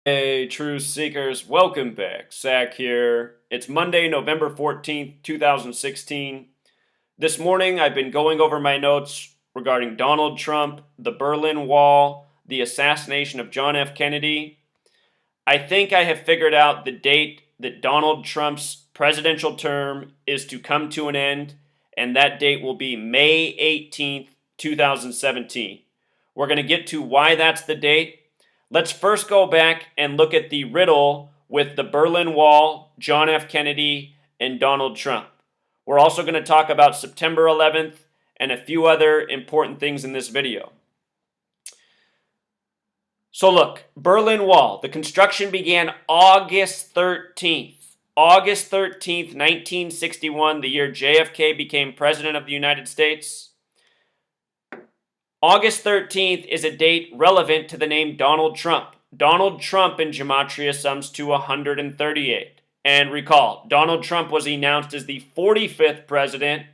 Hey, truth seekers, welcome back. Zach here. It's Monday, November 14th, 2016. This morning, I've been going over my notes regarding Donald Trump, the Berlin Wall, the assassination of John F. Kennedy. I think I have figured out the date that Donald Trump's presidential term is to come to an end, and that date will be May 18th, 2017. We're going to get to why that's the date. Let's first go back and look at the riddle with the Berlin Wall, John F. Kennedy, and Donald Trump. We're also going to talk about September 11th and a few other important things in this video. So look, Berlin Wall, the construction began August 13th. August 13th, 1961, the year JFK became President of the United States. August 13th is a date relevant to the name Donald Trump. Donald Trump in Gematria sums to 138. And recall, Donald Trump was announced as the 45th president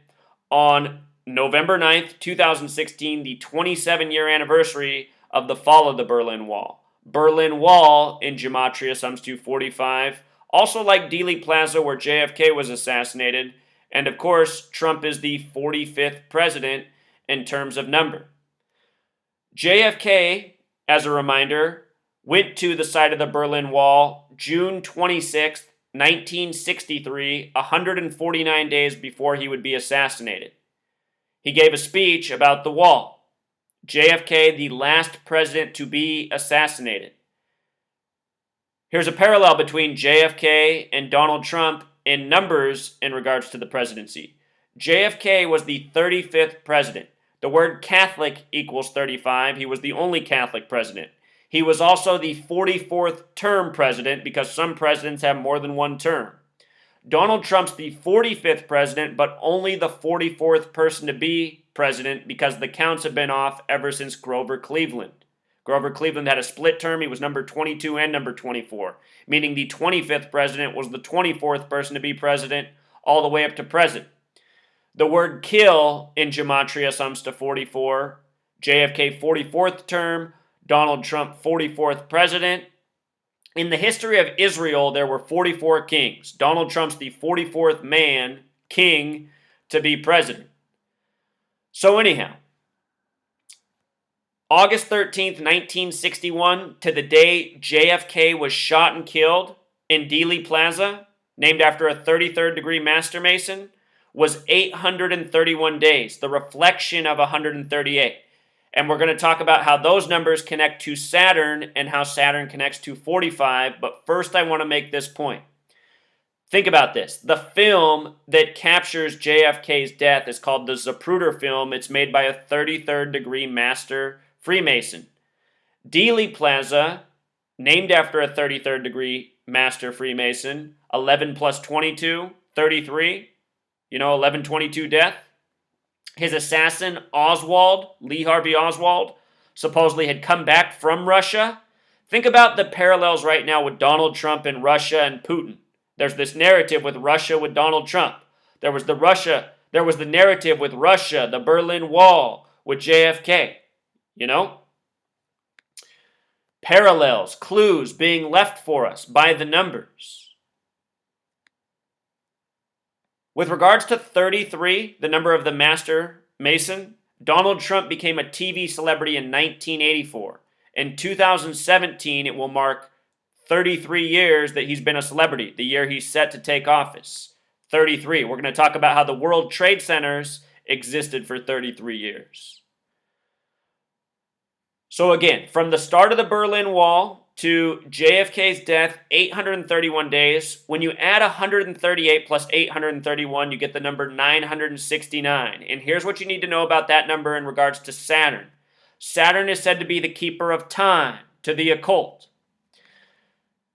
on November 9th, 2016, the 27-year anniversary of the fall of the Berlin Wall. Berlin Wall in Gematria sums to 45, also like Dealey Plaza where JFK was assassinated. And of course, Trump is the 45th president in terms of number. JFK, as a reminder, went to the site of the Berlin Wall June 26, 1963, 149 days before he would be assassinated. He gave a speech about the wall. JFK, the last president to be assassinated. Here's a parallel between JFK and Donald Trump in numbers in regards to the presidency. JFK was the 35th president. The word Catholic equals 35. He was the only Catholic president. He was also the 44th term president because some presidents have more than one term. Donald Trump's the 45th president, but only the 44th person to be president because the counts have been off ever since Grover Cleveland. Grover Cleveland had a split term. He was number 22 and number 24, meaning the 25th president was the 24th person to be president all the way up to present. The word kill in Gematria sums to 44. JFK 44th term, Donald Trump 44th president. In the history of Israel, there were 44 kings. Donald Trump's the 44th man, king, to be president. So anyhow, August 13th, 1961, to the day JFK was shot and killed in Dealey Plaza, named after a 33rd degree master mason, was 831 days, the reflection of 138. And we're going to talk about how those numbers connect to Saturn and how Saturn connects to 45. But first, I want to make this point. Think about this. The film that captures JFK's death is called the Zapruder film. It's made by a 33rd degree master Freemason. Dealey Plaza, named after a 33rd degree master Freemason, 11 plus 22, 33. 1122 death. His assassin, Oswald, Lee Harvey Oswald, supposedly had come back from Russia. Think about the parallels right now with Donald Trump and Russia and Putin. There's this narrative with Russia with Donald Trump. There was the narrative with Russia, the Berlin Wall, with JFK. Parallels, clues being left for us by the numbers. With regards to 33, the number of the Master Mason, Donald Trump became a TV celebrity in 1984. In 2017, it will mark 33 years that he's been a celebrity, the year he's set to take office. 33. We're going to talk about how the World Trade Centers existed for 33 years. So again, from the start of the Berlin Wall to JFK's death, 831 days. When you add 138 plus 831, you get the number 969. And here's what you need to know about that number in regards to Saturn. Saturn is said to be the keeper of time, to the occult.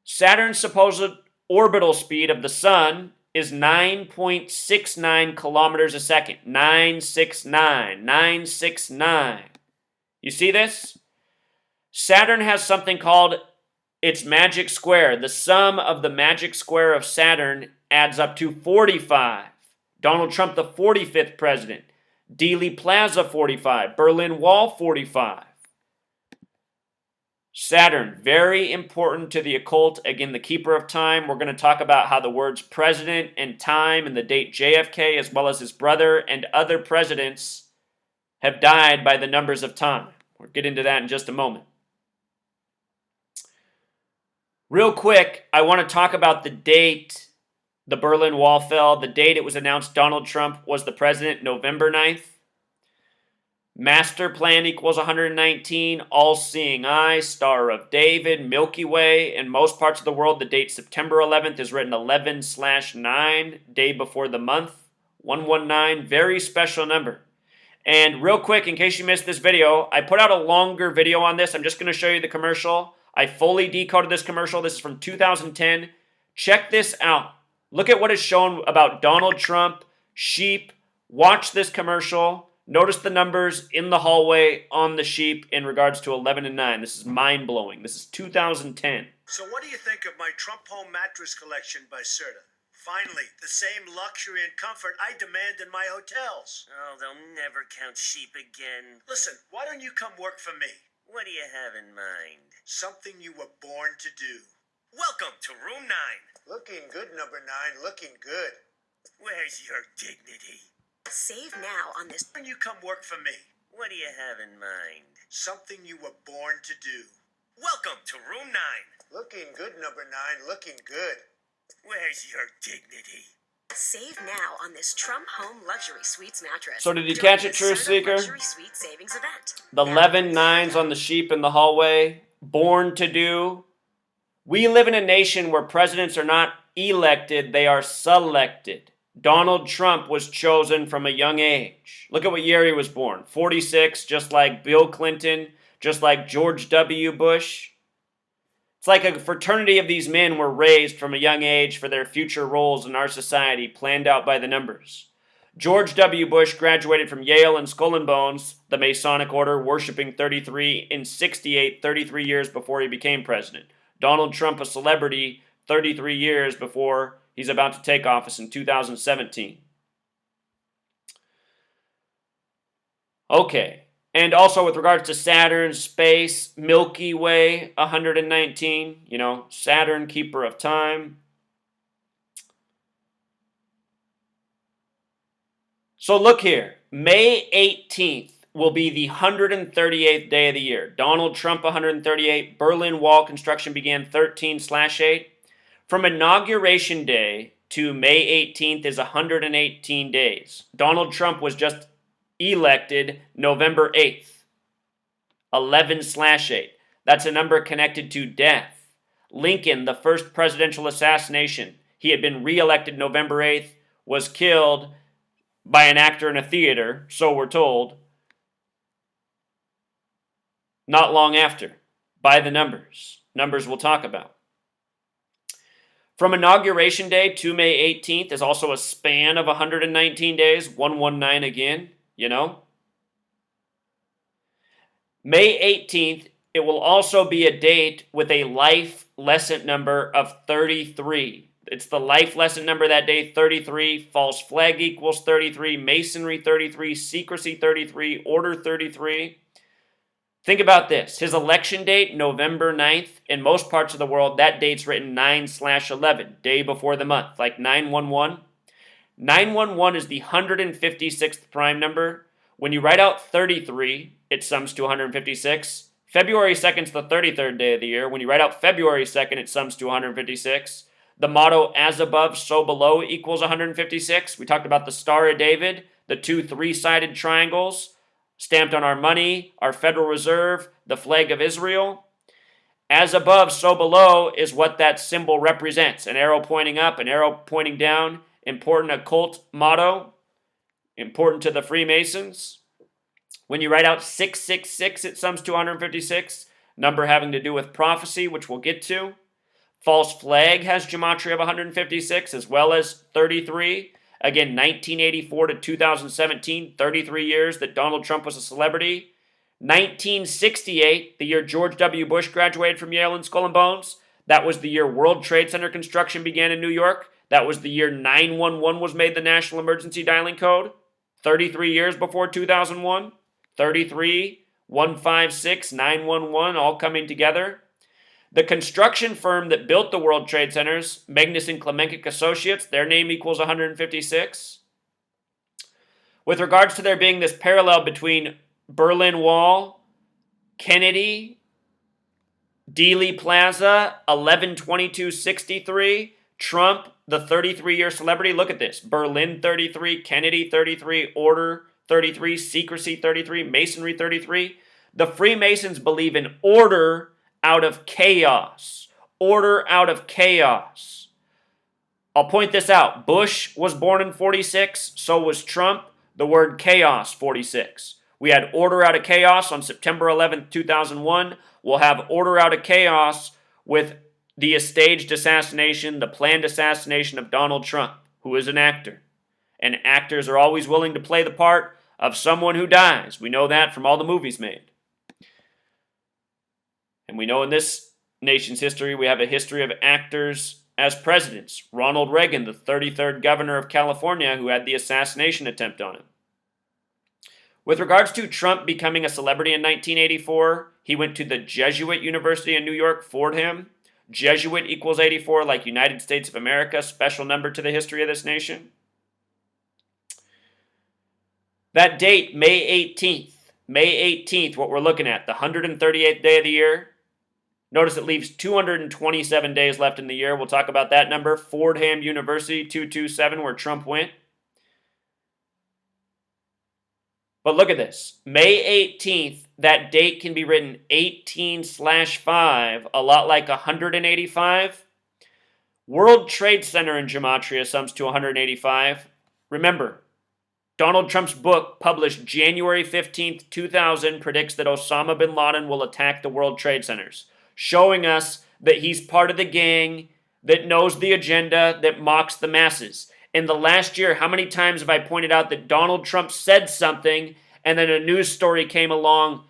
Saturn's supposed orbital speed of the sun is 9.69 kilometers a second. 969, 969. You see this? Saturn has something called its magic square. The sum of the magic square of Saturn adds up to 45. Donald Trump, the 45th president. Dealey Plaza, 45. Berlin Wall, 45. Saturn, very important to the occult. Again, the keeper of time. We're going to talk about how the words president and time and the date JFK, as well as his brother and other presidents, have died by the numbers of time. We'll get into that in just a moment. Real quick, I want to talk about the date the Berlin Wall fell. The date it was announced Donald Trump was the president, November 9th. Master plan equals 119, all-seeing eye, Star of David, Milky Way. In most parts of the world, the date September 11th is written 11/9, day before the month, 119, very special number. And real quick, in case you missed this video, I put out a longer video on this. I'm just going to show you the commercial. I fully decoded this commercial. This is from 2010. Check this out. Look at what is shown about Donald Trump, sheep. Watch this commercial. Notice the numbers in the hallway on the sheep in regards to 11 and 9. This is mind-blowing. This is 2010. So what do you think of my Trump home mattress collection by Serta? Finally, the same luxury and comfort I demand in my hotels. Oh, they'll never count sheep again. Listen, why don't you come work for me? What do you have in mind? Something you were born to do. Welcome to room 9. Looking good, number 9. Looking good. Where's your dignity? Save now on this. Why don't you come work for me? What do you have in mind? Something you were born to do. Welcome to room 9. Looking good, number 9. Looking good. Where's your dignity? Save now on this Trump Home Luxury Suites mattress. So did you during catch it, the Truth Serta Seeker? Luxury Suite Savings Event. The Now, 11 nines on the sheep in the hallway. Born to do. We live in a nation where presidents are not elected, they are selected. Donald Trump was chosen from a young age. Look at what year he was born. 46, just like Bill Clinton, just like George W. Bush. It's like a fraternity of these men were raised from a young age for their future roles in our society, planned out by the numbers. George W. Bush graduated from Yale and Skull and Bones, the Masonic order, worshiping 33 in 68, 33 years before he became president. Donald Trump, a celebrity, 33 years before he's about to take office in 2017. Okay. And also with regards to Saturn, space, Milky Way, 119. You know, Saturn, keeper of time. So look here. May 18th will be the 138th day of the year. Donald Trump, 138. Berlin Wall construction began 13/8. From Inauguration Day to May 18th is 118 days. Donald Trump was just elected November 8th. 11/8. That's a number connected to death. Lincoln, the first presidential assassination, he had been reelected November 8th, was killed by an actor in a theater, so we're told, not long after, by the numbers. Numbers we'll talk about. From Inauguration Day to May 18th is also a span of 119 days, 119 again, you know. May 18th, it will also be a date with a life lesson number of 33. It's the life lesson number that day, 33. False flag equals 33. Masonry 33. Secrecy 33. Order 33. Think about this. His election date, November 9th. In most parts of the world, that date's written 9/11, day before the month, like 911. 911 is the 156th prime number. When you write out 33, it sums to 156. February 2nd is the 33rd day of the year. When you write out February 2nd, it sums to 156. The motto, as above, so below, equals 156. We talked about the Star of David, the two three-sided triangles, stamped on our money, our Federal Reserve, the flag of Israel. As above, so below is what that symbol represents. An arrow pointing up, an arrow pointing down. Important occult motto. Important to the Freemasons. When you write out 666, it sums to 156. Number having to do with prophecy, which we'll get to. False flag has gematria of 156 as well as 33. Again, 1984 to 2017, 33 years that Donald Trump was a celebrity. 1968, the year George W. Bush graduated from Yale and Skull and Bones. That was the year World Trade Center construction began in New York. That was the year 911 was made the national emergency dialing code. 33 years before 2001. 33 156, 911, all coming together. The construction firm that built the World Trade Centers, Magnus and Klemenkic Associates, their name equals 156. With regards to there being this parallel between Berlin Wall, Kennedy, Dealey Plaza, 11/22/63, Trump, the 33-year celebrity. Look at this. Berlin 33, Kennedy 33, Order 33, Secrecy 33, Masonry 33. The Freemasons believe in order out of chaos. Order out of chaos. I'll point this out. Bush was born in 46, so was Trump. The word chaos, 46. We had order out of chaos on September 11th, 2001. We'll have order out of chaos with the staged assassination, the planned assassination of Donald Trump, who is an actor. And actors are always willing to play the part of someone who dies. We know that from all the movies made. And we know in this nation's history, we have a history of actors as presidents. Ronald Reagan, the 33rd governor of California, who had the assassination attempt on him. With regards to Trump becoming a celebrity in 1984, he went to the Jesuit University in New York, Fordham. Jesuit equals 84, like United States of America, special number to the history of this nation. That date, May 18th, what we're looking at, the 138th day of the year. Notice it leaves 227 days left in the year. We'll talk about that number. Fordham University, 227, where Trump went. But look at this. May 18th, that date can be written 18/5, a lot like 185. World Trade Center in gematria sums to 185. Remember, Donald Trump's book, published January 15th, 2000, predicts that Osama bin Laden will attack the World Trade Centers, showing us that he's part of the gang that knows the agenda, that mocks the masses. In the last year, how many times have I pointed out that Donald Trump said something and then a news story came along,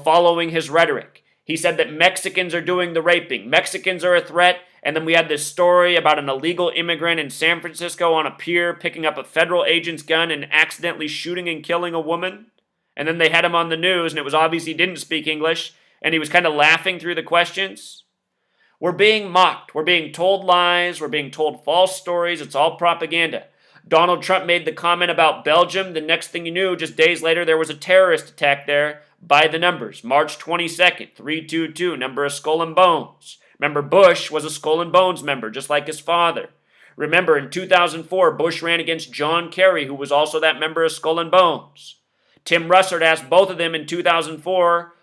following his rhetoric? He said that Mexicans are doing the raping. Mexicans are a threat. And then we had this story about an illegal immigrant in San Francisco on a pier picking up a federal agent's gun and accidentally shooting and killing a woman. And then they had him on the news, and it was obvious he didn't speak English, and he was kind of laughing through the questions. We're being mocked. We're being told lies. We're being told false stories. It's all propaganda. Donald Trump made the comment about Belgium. The next thing you knew, just days later, there was a terrorist attack there by the numbers. March 22nd, 322, number of Skull and Bones. Remember, Bush was a Skull and Bones member, just like his father. Remember, in 2004, Bush ran against John Kerry, who was also that member of Skull and Bones. Tim Russert asked both of them in 2004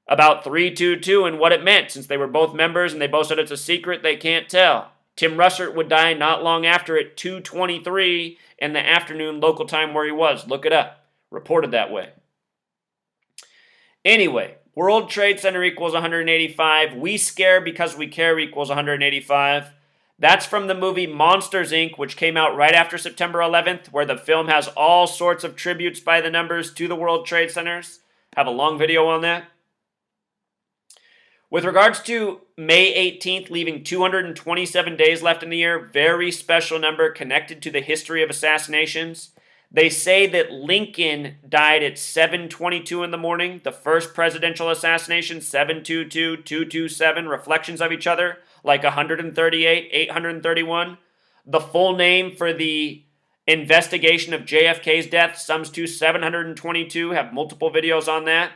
about 322 and what it meant, since they were both members and they both said it's a secret they can't tell. Tim Russert would die not long after at 2:23 in the afternoon local time where he was. Look it up. Reported that way. Anyway, World Trade Center equals 185. We scare because we care equals 185. That's from the movie Monsters, Inc., which came out right after September 11th, where the film has all sorts of tributes by the numbers to the World Trade Centers. Have a long video on that. With regards to May 18th, leaving 227 days left in the year, very special number connected to the history of assassinations. They say that Lincoln died at 7:22 in the morning. The first presidential assassination, 722, 227, reflections of each other, like 138, 831. The full name for the investigation of JFK's death sums to 722, have multiple videos on that.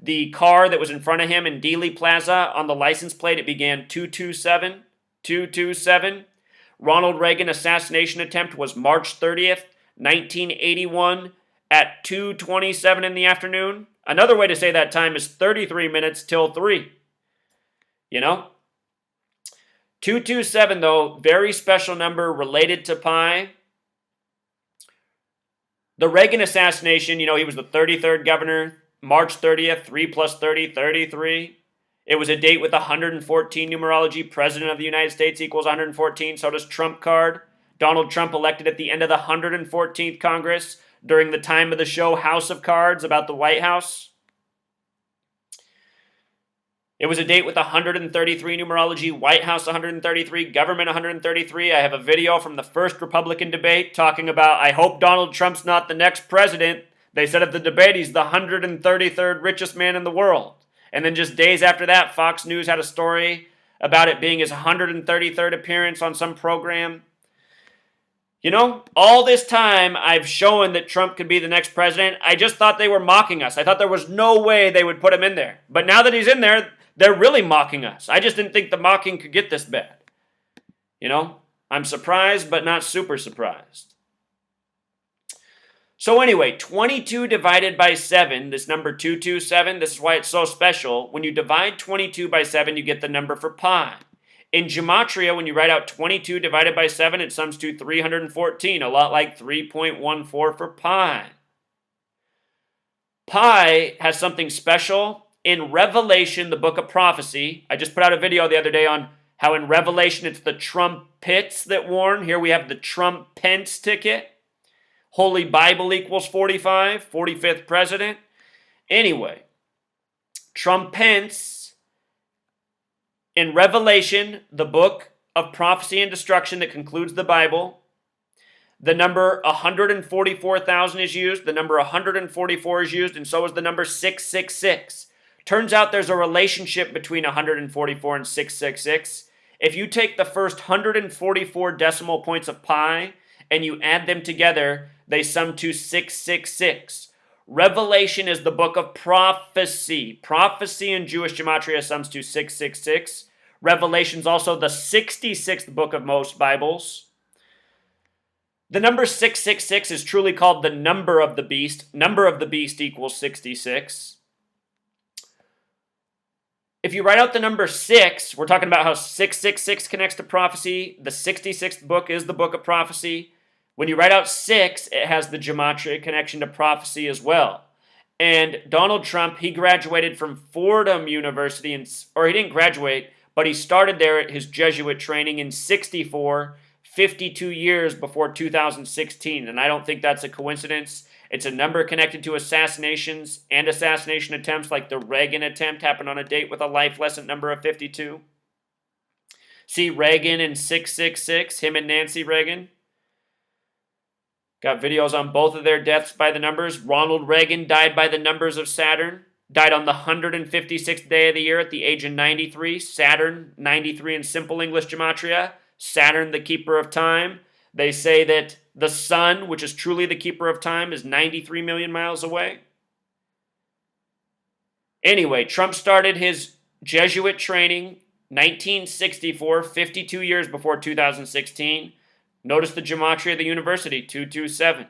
The car that was in front of him in Dealey Plaza, on the license plate, it began 227, 227. Ronald Reagan assassination attempt was March 30th, 1981 at 2:27 in the afternoon. Another way to say that time is 33 minutes till 3. 227, though, very special number related to pi. The Reagan assassination, he was the 33rd governor. March 30th, 3 plus 30, 33. It was a date with 114 numerology. President of the United States equals 114. So does Trump card. Donald Trump elected at the end of the 114th Congress during the time of the show House of Cards about the White House. It was a date with 133 numerology, White House 133, government 133. I have a video from the first Republican debate talking about, I hope Donald Trump's not the next president, They said at the debate he's the 133rd richest man in the world. And then just days after that, Fox News had a story about it being his 133rd appearance on some program. You know, all this time I've shown that Trump could be the next president. I just thought they were mocking us. I thought there was no way they would put him in there. But now that he's in there, they're really mocking us. I just didn't think the mocking could get this bad. You know, I'm surprised, but not super surprised. So anyway, 22 divided by 7, this number 227, this is why it's so special. When you divide 22 by 7, you get the number for pi. In gematria, when you write out 22 divided by 7, it sums to 314, a lot like 3.14 for pi. Pi has something special. In Revelation, the book of prophecy, I just put out a video the other day on how in Revelation it's the trumpets that warn. Here we have the Trump-Pence ticket. Holy Bible equals 45, 45th president. Anyway, Trump-Pence, in Revelation, the book of prophecy and destruction that concludes the Bible, the number 144,000 is used, the number 144 is used, and so is the number 666. Turns out there's a relationship between 144 and 666. If you take the first 144 decimal points of pi and you add them together, they sum to 666. Revelation is the book of prophecy. Prophecy in Jewish gematria sums to 666. Revelation is also the 66th book of most Bibles. The number 666 is truly called the number of the beast. Number of the beast equals 66. If you write out the number 6, we're talking about how 666 connects to prophecy. The 66th book is the book of prophecy. When you write out 6, it has the gematria connection to prophecy as well. And Donald Trump, he graduated from Fordham University, or he didn't graduate, but he started there at his Jesuit training in 64, 52 years before 2016. And I don't think that's a coincidence. It's a number connected to assassinations and assassination attempts, like the Reagan attempt happened on a date with a life lesson number of 52. See Reagan and 666, him and Nancy Reagan. Got videos on both of their deaths by the numbers. Ronald Reagan died by the numbers of Saturn. Died on the 156th day of the year at the age of 93. Saturn, 93 in simple English gematria. Saturn, the keeper of time. They say that the sun, which is truly the keeper of time, is 93 million miles away. Anyway, Trump started his Jesuit training 1964, 52 years before 2016. Notice the gematria of the university, 227.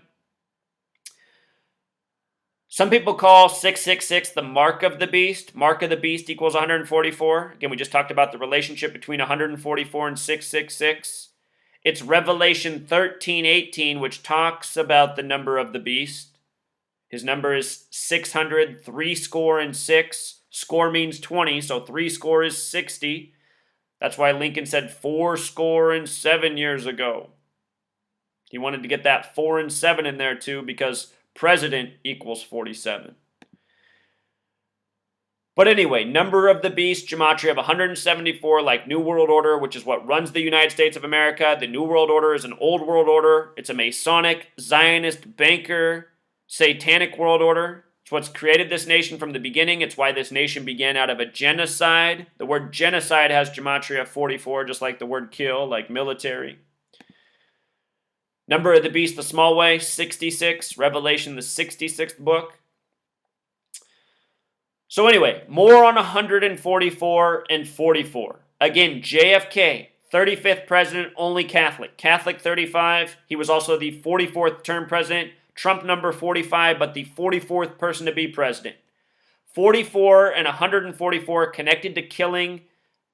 Some people call 666 the mark of the beast. Mark of the beast equals 144. Again, we just talked about the relationship between 144 and 666. It's Revelation 13:18, which talks about the number of the beast. His number is 600, 6. Score means 20, so 60 is 60. That's why Lincoln said 7 years ago. He wanted to get that 4 and 7 in there too, because president equals 47. But anyway, number of the beast, gematria of 174, like New World Order, which is what runs the United States of America. The New World Order is an old world order. It's a Masonic, Zionist, banker, satanic world order. It's what's created this nation from the beginning. It's why this nation began out of a genocide. The word genocide has gematria 44, just like the word kill, like military. Number of the beast, the small way, 66. Revelation, the 66th book. So anyway, more on 144 and 44. Again, JFK, 35th president, only Catholic. Catholic 35. He was also the 44th term president. Trump number 45, but the 44th person to be president. 44 and 144 connected to killing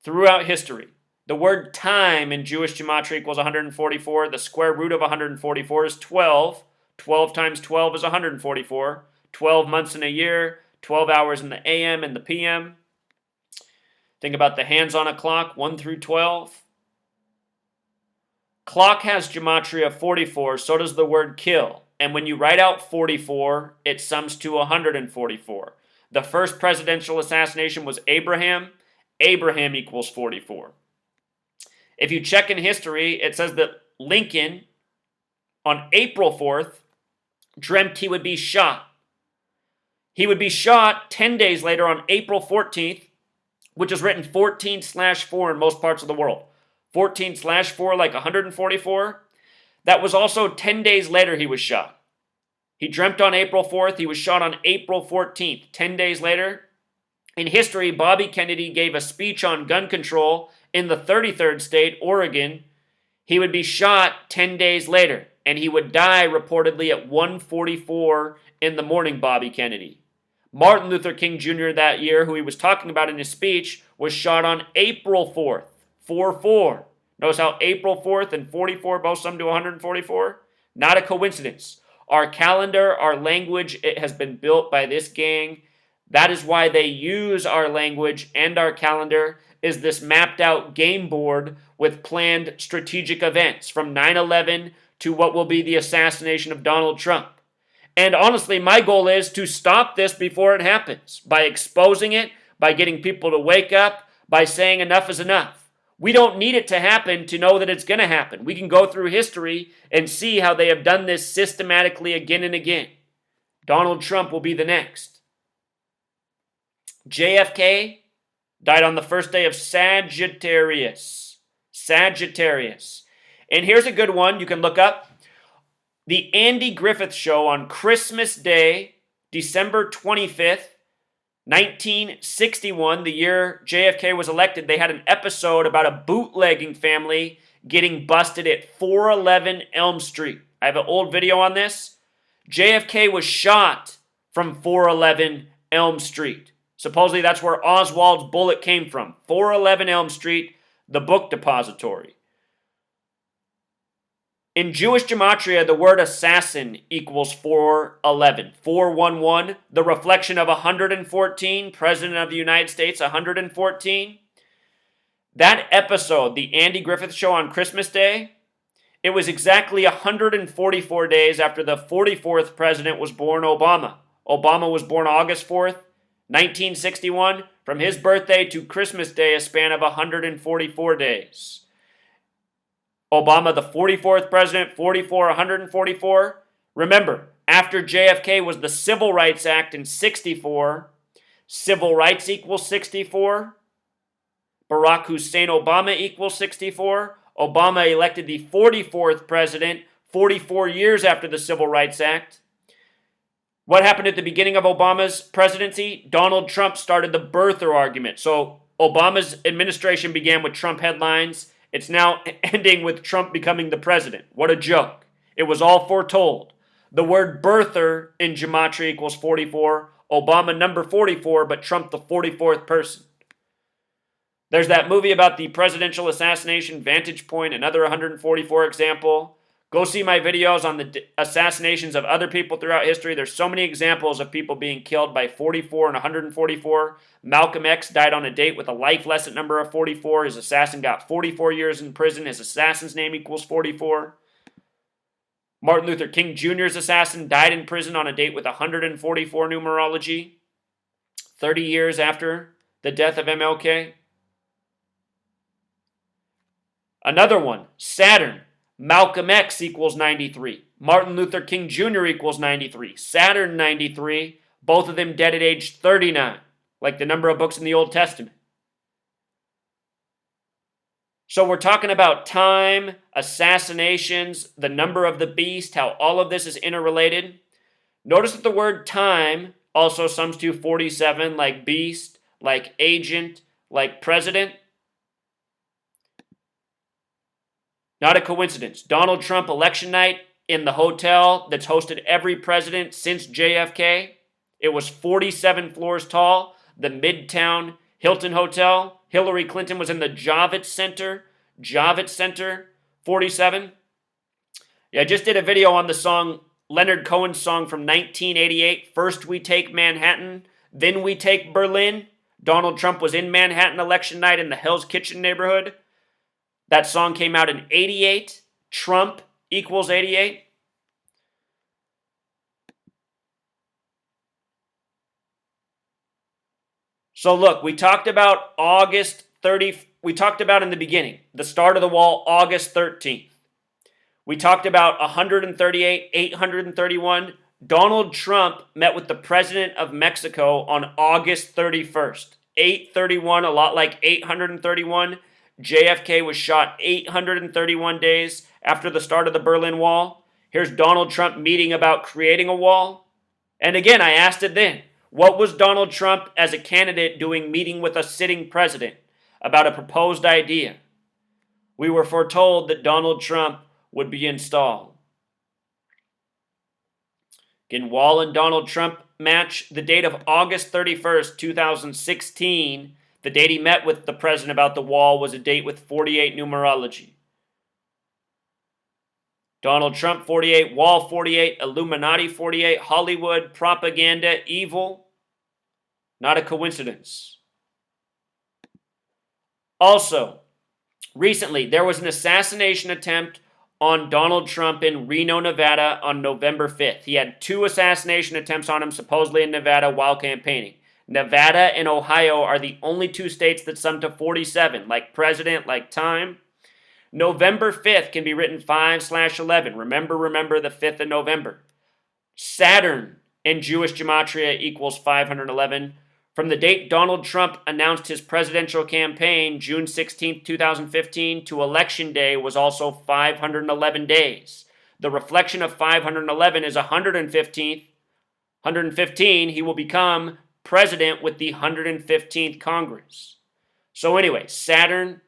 throughout history. The word time in Jewish gematria equals 144. The square root of 144 is 12. 12 times 12 is 144. 12 months in a year, 12 hours in the AM and the PM. Think about the hands on a clock, 1 through 12. Clock has gematria 44, so does the word kill. And when you write out 44, it sums to 144. The first presidential assassination was Abraham. Abraham equals 44. If you check in history, it says that Lincoln, on April 4th, dreamt he would be shot. He would be shot 10 days later on April 14th, which is written 14/4 in most parts of the world. 14/4 like 144. That was also 10 days later he was shot. He dreamt on April 4th. He was shot on April 14th, 10 days later. In history, Bobby Kennedy gave a speech on gun control in the 33rd state, Oregon. He would be shot 10 days later, and he would die reportedly at 1:44 in the morning, Bobby Kennedy. Martin Luther King Jr. that year, who he was talking about in his speech, was shot on April 4th, 4-4. Notice how April 4th and 44 both sum to 144? Not a coincidence. Our calendar, our language, it has been built by this gang. That is why they use our language and our calendar is this mapped out game board with planned strategic events from 9/11 to what will be the assassination of Donald Trump. And honestly, my goal is to stop this before it happens by exposing it, by getting people to wake up, by saying enough is enough. We don't need it to happen to know that it's going to happen. We can go through history and see how they have done this systematically again and again. Donald Trump will be the next. JFK died on the first day of Sagittarius. Sagittarius. And here's a good one you can look up. The Andy Griffith Show on Christmas Day, December 25th, 1961, the year JFK was elected, they had an episode about a bootlegging family getting busted at 411 Elm Street. I have an old video on this. JFK was shot from 411 Elm Street. Supposedly that's where Oswald's bullet came from. 411 Elm Street, the book depository. In Jewish gematria, the word assassin equals 411. 411, the reflection of 114, President of the United States, 114. That episode, the Andy Griffith Show on Christmas Day, it was exactly 144 days after the 44th president was born, Obama. Obama was born August 4th, 1961. From his birthday to Christmas Day, a span of 144 days. Obama, the 44th president, 44, 144. Remember, after JFK was the Civil Rights Act in 64. Civil rights equals 64. Barack Hussein Obama equals 64. Obama elected the 44th president 44 years after the Civil Rights Act. What happened at the beginning of Obama's presidency? Donald Trump started the birther argument. So Obama's administration began with Trump headlines. It's now ending with Trump becoming the president. What a joke. It was all foretold. The word birther in gematria equals 44. Obama number 44, but Trump the 44th person. There's that movie about the presidential assassination, Vantage Point, another 144 example. Go see my videos on the assassinations of other people throughout history. There's so many examples of people being killed by 44 and 144. Malcolm X died on a date with a life lesson number of 44. His assassin got 44 years in prison. His assassin's name equals 44. Martin Luther King Jr.'s assassin died in prison on a date with 144 numerology. 30 years after the death of MLK. Another one, Saturn. Malcolm X equals 93. Martin Luther King Jr. equals 93. Saturn 93. Both of them dead at age 39, like the number of books in the Old Testament. So we're talking about time, assassinations, the number of the beast, how all of this is interrelated. Notice that the word time also sums to 47, like beast, like agent, like president. Not a coincidence. Donald Trump election night in the hotel that's hosted every president since JFK. It was 47 floors tall, the Midtown Hilton Hotel. Hillary Clinton was in the Javits Center, 47. Yeah, I just did a video on the song, Leonard Cohen's song from 1988, First We Take Manhattan, Then We Take Berlin. Donald Trump was in Manhattan election night in the Hell's Kitchen neighborhood. That song came out in 88. Trump equals 88. So look, we talked about August 30. We talked about in the beginning, the start of the wall, August 13th. We talked about 138, 831, Donald Trump met with the president of Mexico on August 31st. 831, a lot like 831. JFK was shot 831 days after the start of the Berlin Wall. Here's Donald Trump meeting about creating a wall. And again, I asked it then. What was Donald Trump as a candidate doing meeting with a sitting president about a proposed idea? We were foretold that Donald Trump would be installed. Again, Wall and Donald Trump match the date of August 31st, 2016. The date he met with the president about the wall was a date with 48 numerology. Donald Trump 48, Wall 48, Illuminati 48, Hollywood, propaganda, evil. Not a coincidence. Also, recently there was an assassination attempt on Donald Trump in Reno, Nevada on November 5th. He had 2 assassination attempts on him supposedly in Nevada while campaigning. Nevada and Ohio are the only 2 states that sum to 47, like president, like time. November 5th can be written 5/11. Remember the 5th of November. Saturn in Jewish gematria equals 511. From the date Donald Trump announced his presidential campaign, June 16, 2015, to Election Day was also 511 days. The reflection of 511 is 115th. 115, he will become president with the 115th Congress. So anyway, Saturn,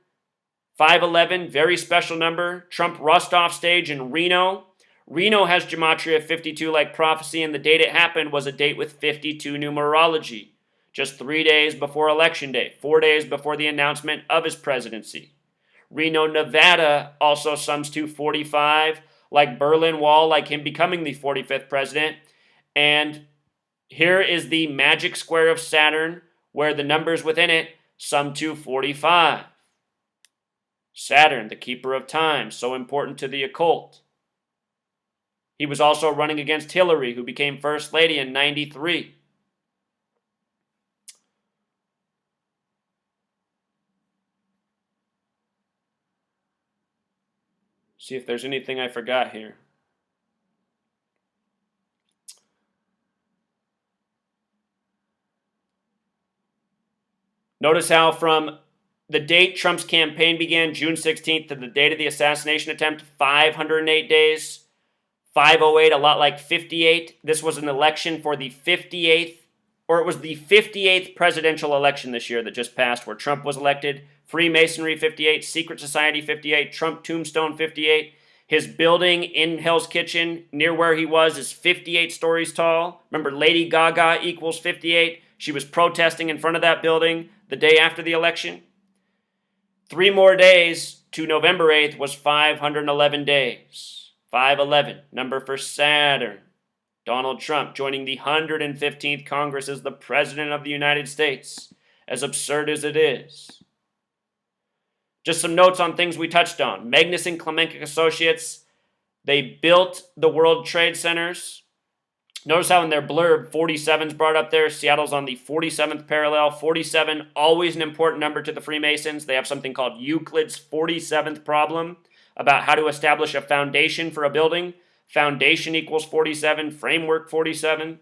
511, very special number. Trump Rust-off stage in Reno. Reno has gematria 52 like prophecy, and the date it happened was a date with 52 numerology. Just 3 days before Election Day, 4 days before the announcement of his presidency. Reno, Nevada also sums to 45, like Berlin Wall, like him becoming the 45th president. And here is the magic square of Saturn, where the numbers within it sum to 45. Saturn, the keeper of time, so important to the occult. He was also running against Hillary, who became First Lady in 93. See if there's anything I forgot here. Notice how from the date Trump's campaign began, June 16th, to the date of the assassination attempt, 508 days. 508, a lot like 58. This was an election for the 58th, or it was the 58th presidential election this year that just passed, where Trump was elected. Freemasonry 58, Secret Society 58, Trump Tombstone 58. His building in Hell's Kitchen, near where he was, is 58 stories tall. Remember, Lady Gaga equals 58. She was protesting in front of that building the day after the election. 3 more days to November 8th was 511 days. 511, number for Saturn. Donald Trump joining the 115th Congress as the President of the United States. As absurd as it is. Just some notes on things we touched on. Magnuson Klemenkic Associates, they built the World Trade Centers. Notice how in their blurb, 47's brought up there. Seattle's on the 47th parallel. 47, always an important number to the Freemasons. They have something called Euclid's 47th problem about how to establish a foundation for a building. Foundation equals 47, framework 47.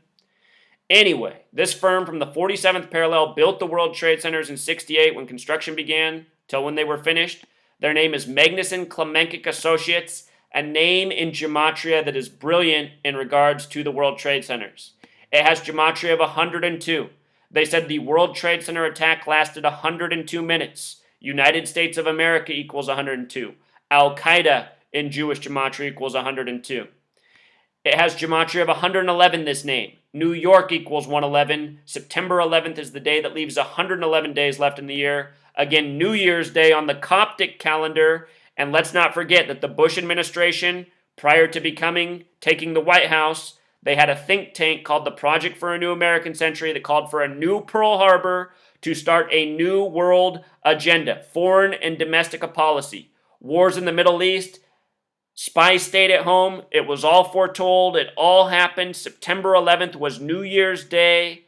Anyway, this firm from the 47th parallel built the World Trade Centers in 68 when construction began till when they were finished. Their name is Magnuson Klemenkic Associates, a name in gematria that is brilliant in regards to the World Trade Centers. It has gematria of 102. They said the World Trade Center attack lasted 102 minutes. United States of America equals 102. Al-Qaeda in Jewish gematria equals 102. It has gematria of 111, this name. New York equals 111. September 11th is the day that leaves 111 days left in the year. Again, New Year's Day on the Coptic calendar. And let's not forget that the Bush administration, prior to taking the White House, they had a think tank called the Project for a New American Century that called for a new Pearl Harbor to start a new world agenda, foreign and domestic policy. Wars in the Middle East, spies stayed at home. It was all foretold. It all happened. September 11th was New Year's Day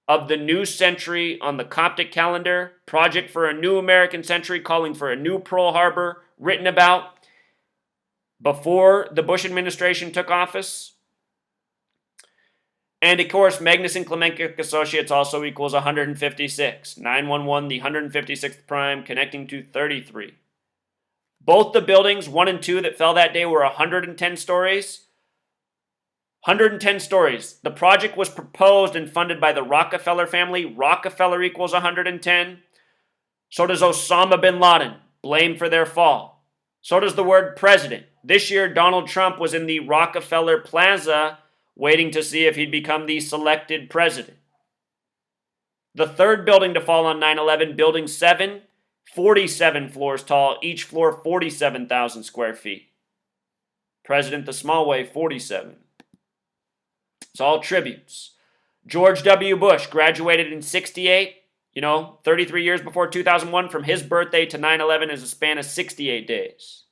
of the new century on the Coptic calendar. Project for a New American Century calling for a new Pearl Harbor, written about before the Bush administration took office. And of course, Magnus and Klemenko Associates also equals 156. 911, the 156th prime, connecting to 33. Both the buildings, 1 and 2, that fell that day were 110 stories. 110 stories. The project was proposed and funded by the Rockefeller family. Rockefeller equals 110. So does Osama bin Laden, blamed for their fall. So does the word president. This year, Donald Trump was in the Rockefeller Plaza waiting to see if he'd become the selected president. The third building to fall on 9/11, Building 7, 47 floors tall, each floor 47,000 square feet. President the Small Way, 47. It's all tributes. George W. Bush graduated in 68, 33 years before 2001. From his birthday to 9/11 is a span of 68 days.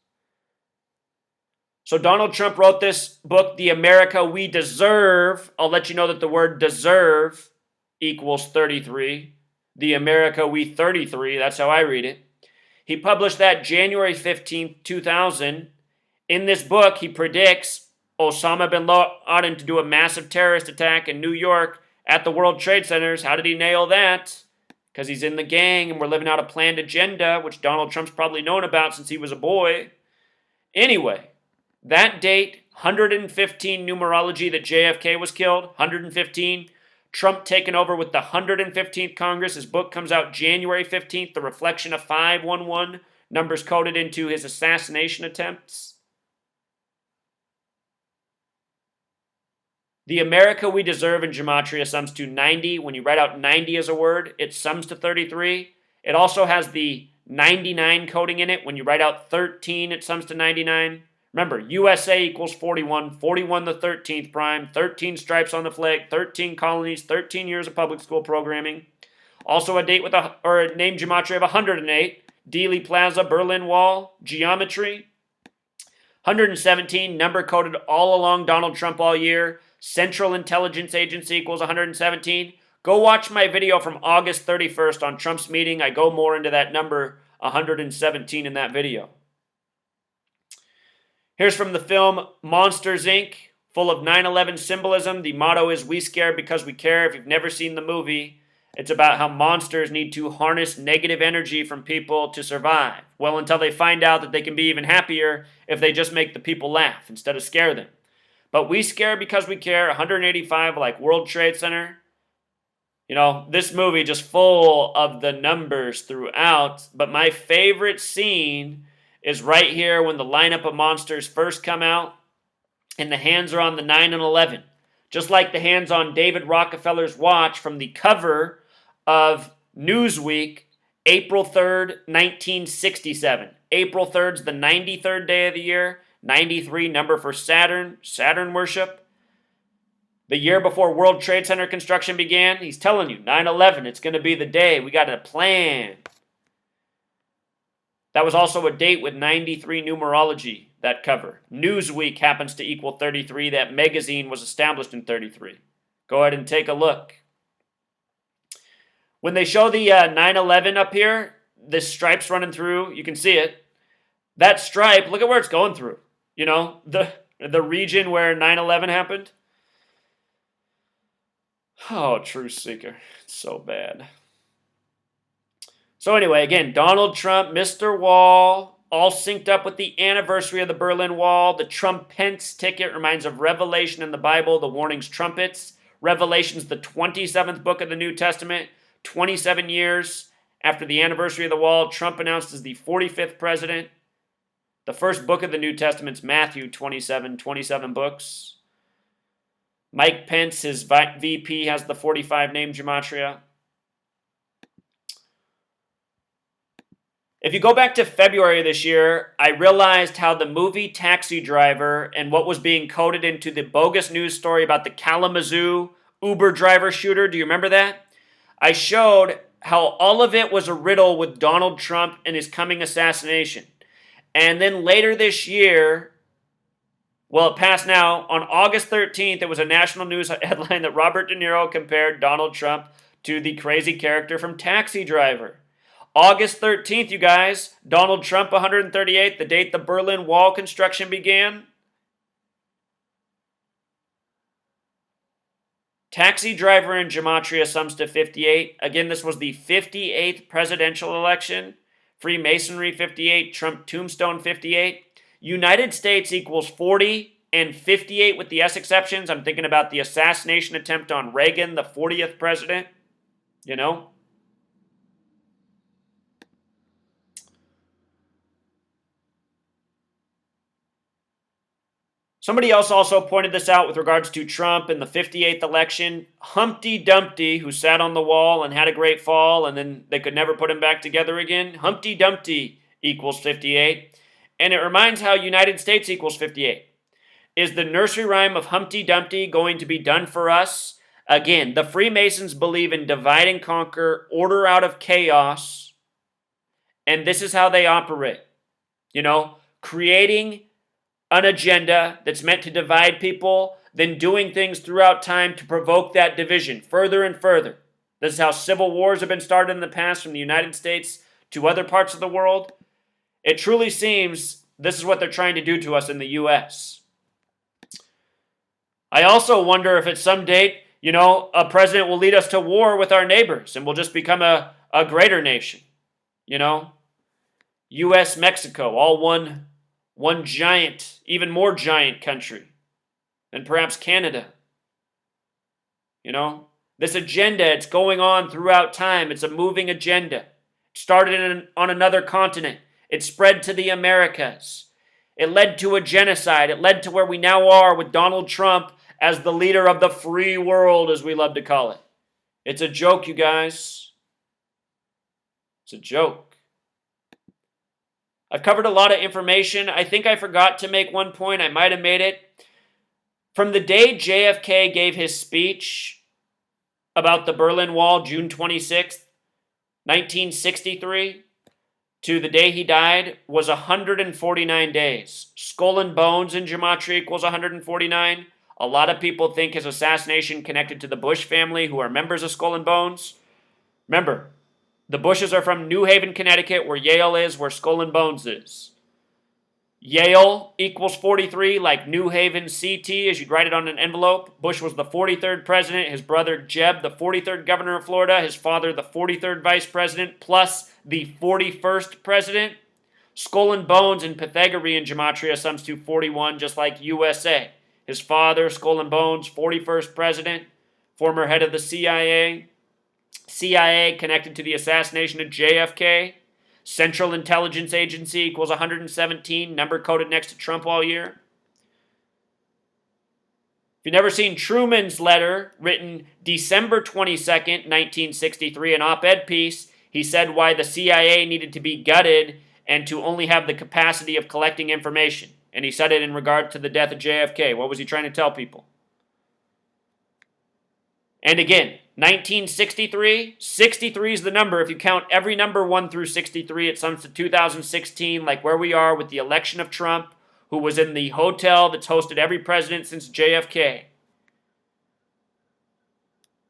So Donald Trump wrote this book, The America We Deserve. I'll let you know that the word deserve equals 33. The America We 33, that's how I read it. He published that January 15th, 2000. In this book, he predicts Osama bin Laden to do a massive terrorist attack in New York at the World Trade Centers. How did he nail that? Because he's in the gang and we're living out a planned agenda, which Donald Trump's probably known about since he was a boy. Anyway, that date, 115 numerology that JFK was killed, 115. Trump taken over with the 115th Congress. His book comes out January 15th, The Reflection of 511, numbers coded into his assassination attempts. The America We Deserve in gematria sums to 90. When you write out 90 as a word, it sums to 33. It also has the 99 coding in it. When you write out 13, it sums to 99. Remember, USA equals 41, 41 the 13th prime, 13 stripes on the flag, 13 colonies, 13 years of public school programming. Also a date with a name gematria of 108, Dealey Plaza, Berlin Wall, geometry. 117, number coded all along Donald Trump all year. Central Intelligence Agency equals 117. Go watch my video from August 31st on Trump's meeting. I go more into that number 117 in that video. Here's from the film Monsters, Inc., full of 9/11 symbolism. The motto is, "We scare because we care." If you've never seen the movie, it's about how monsters need to harness negative energy from people to survive. Well, until they find out that they can be even happier if they just make the people laugh instead of scare them. But we scare because we care. 185 like World Trade Center. This movie just full of the numbers throughout. But my favorite scene is right here when the lineup of monsters first come out and the hands are on the 9 and 11. Just like the hands on David Rockefeller's watch from the cover of Newsweek, April 3rd, 1967. April 3rd's the 93rd day of the year. 93, number for Saturn worship. The year before World Trade Center construction began, he's telling you, 9/11, it's going to be the day. We got a plan. That was also a date with 93 numerology, that cover. Newsweek happens to equal 33. That magazine was established in 33. Go ahead and take a look. When they show the 9/11 up here, this stripe's running through. You can see it. That stripe, look at where it's going through. The region where 9/11 happened. Oh, Truth Seeker. It's so bad. So anyway, again, Donald Trump, Mr. Wall, all synced up with the anniversary of the Berlin Wall. The Trump-Pence ticket reminds of Revelation in the Bible, the warning's trumpets. Revelation's the 27th book of the New Testament. 27 years after the anniversary of the wall, Trump announced as the 45th president. The first book of the New Testament's Matthew, 27 books. Mike Pence, his VP, has the 45 name gematria. If you go back to February this year, I realized how the movie Taxi Driver and what was being coded into the bogus news story about the Kalamazoo Uber driver shooter, do you remember that? I showed how all of it was a riddle with Donald Trump and his coming assassination. And then later this year, well, it passed now, on August 13th, it was a national news headline that Robert De Niro compared Donald Trump to the crazy character from Taxi Driver. August 13th, you guys, Donald Trump, 138, the date the Berlin Wall construction began. Taxi driver in gematria sums to 58. Again, this was the 58th presidential election. Freemasonry 58, Trump tombstone 58. United States equals 40 and 58 with the S exceptions. I'm thinking about the assassination attempt on Reagan, the 40th president. You know? Somebody else also pointed this out with regards to Trump in the 58th election. Humpty Dumpty, who sat on the wall and had a great fall, and then they could never put him back together again. Humpty Dumpty equals 58. And it reminds how United States equals 58. Is the nursery rhyme of Humpty Dumpty going to be done for us? Again, the Freemasons believe in divide and conquer, order out of chaos, and this is how they operate. You know, creating an agenda that's meant to divide people, then doing things throughout time to provoke that division further and further. This is how civil wars have been started in the past from the United States to other parts of the world. It truly seems this is what they're trying to do to us in the U.S. I also wonder if at some date, you know, a president will lead us to war with our neighbors and we'll just become a greater nation. You know, U.S., Mexico, all one giant, even more giant country than perhaps Canada. You know, this agenda, it's going on throughout time. It's a moving agenda. It started on another continent. It spread to the Americas. It led to a genocide. It led to where we now are with Donald Trump as the leader of the free world, as we love to call it. It's a joke, you guys. It's a joke. I've covered a lot of information. I think I forgot to make one point. I might have made it. From the day JFK gave his speech about the Berlin Wall, June 26th, 1963, to the day he died was 149 days. Skull and bones in gematria equals 149. A lot of people think his assassination connected to the Bush family, who are members of Skull and Bones. Remember, the Bushes are from New Haven, Connecticut, where Yale is, where Skull and Bones is. Yale equals 43, like New Haven CT, as you'd write it on an envelope. Bush was the 43rd president, his brother Jeb, the 43rd governor of Florida, his father, the 43rd vice president, plus the 41st president. Skull and Bones in Pythagorean gematria sums to 41, just like USA. His father, Skull and Bones, 41st president, former head of the CIA. CIA connected to the assassination of JFK. Central Intelligence Agency equals 117, number coded next to Trump all year. If you've never seen Truman's letter, written December 22nd, 1963, an op-ed piece, he said why the CIA needed to be gutted and to only have the capacity of collecting information. And he said it in regard to the death of JFK. What was he trying to tell people? And again, 1963, 63 is the number. If you count every number 1 through 63, it sums to 2016, like where we are with the election of Trump, who was in the hotel that's hosted every president since JFK.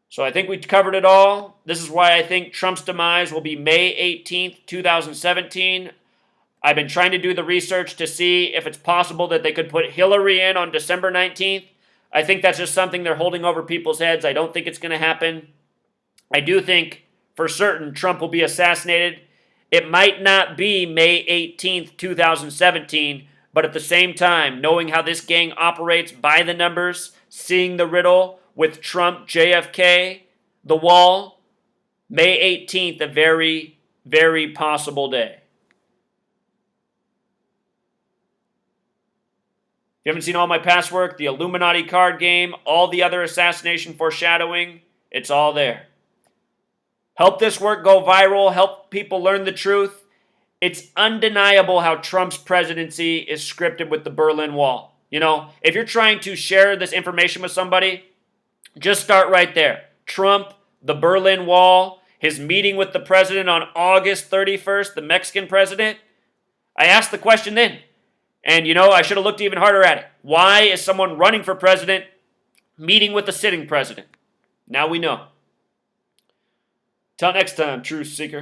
So I think we covered it all. This is why I think Trump's demise will be May 18th, 2017. I've been trying to do the research to see if it's possible that they could put Hillary in on December 19th. I think that's just something they're holding over people's heads. I don't think it's going to happen. I do think for certain Trump will be assassinated. It might not be May 18th, 2017, but at the same time, knowing how this gang operates by the numbers, seeing the riddle with Trump, JFK, the wall, May 18th, a very, very possible day. If you haven't seen all my past work, the Illuminati card game, all the other assassination foreshadowing, it's all there. Help this work go viral. Help people learn the truth. It's undeniable how Trump's presidency is scripted with the Berlin Wall. You know, if you're trying to share this information with somebody, just start right there. Trump, the Berlin Wall, his meeting with the president on August 31st, the Mexican president. I asked the question then. And, you know, I should have looked even harder at it. Why is someone running for president meeting with the sitting president? Now we know. Till next time, Truth Seeker.